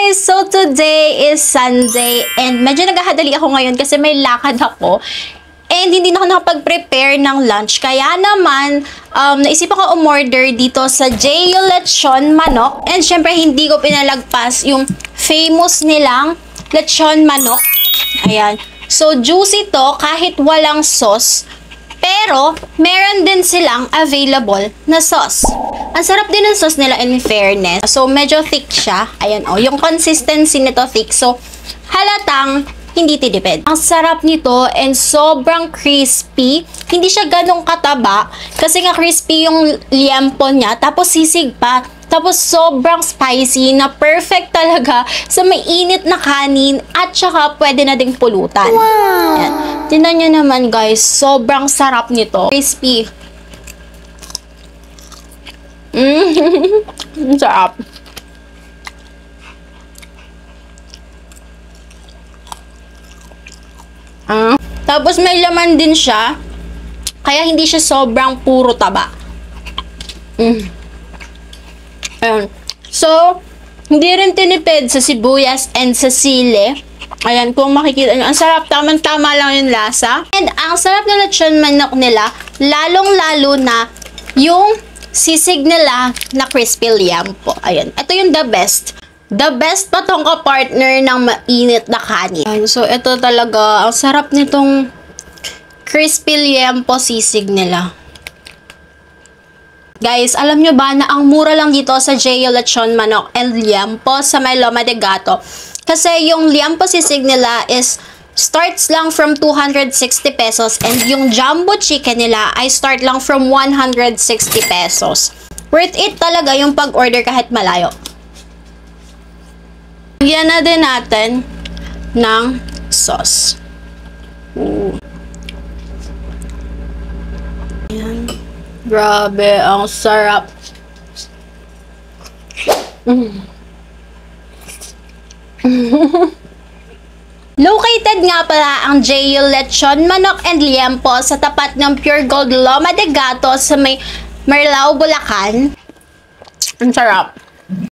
guys! So today is Sunday and medyo naghahadali ako ngayon kasi may lakad ako. And hindi na ako nakapag-prepare ng lunch. Kaya naman, naisipan ko umorder dito sa J.U. Lechon Manok. And syempre, hindi ko pinalagpas yung famous nilang lechon manok. Ayan. So, juicy to kahit walang sauce. Pero, meron din silang available na sauce. Ang sarap din ng sauce nila in fairness. So, medyo thick siya. Ayan, oh. Yung consistency nito thick. So, halatang hindi tidipid. Ang sarap nito and sobrang crispy. Hindi siya ganong kataba kasi nga crispy yung liempo niya. Tapos sisig pa. Tapos sobrang spicy na perfect talaga sa may init na kanin at saka pwede na ding pulutan. Wow! Yan. Tingnan nyo naman guys, sobrang sarap nito. Crispy. Sarap. Tapos may laman din siya, kaya hindi siya sobrang puro taba. Ayan. So, hindi rin tinipid sa sibuyas and sa sili. Ayan, kung makikita nyo, ang sarap, tamang-tama lang yung lasa. And ang sarap na lechon manok nila, lalong-lalo na yung sisig nila na crispy liempo. Ayan, ito yung the best. The best pa tong ka-partner ng mainit na kanin. So, ito talaga, ang sarap nitong crispy liempo sisig nila. Guys, alam nyo ba na ang mura lang dito sa J.U. Lechon Manok and liempo sa may Loma de Gato? Kasi yung liempo sisig nila is starts lang from 260 pesos and yung jumbo chicken nila ay start lang from 160 pesos. Worth it talaga yung pag-order kahit malayo. Lagyan na din natin ng sauce. Ayan. Grabe, ang sarap. Located nga pala ang J.U. Lechon Manok and Liempo sa tapat ng Pure Gold Loma de Gato sa may Marilao, Bulacan. Ang sarap.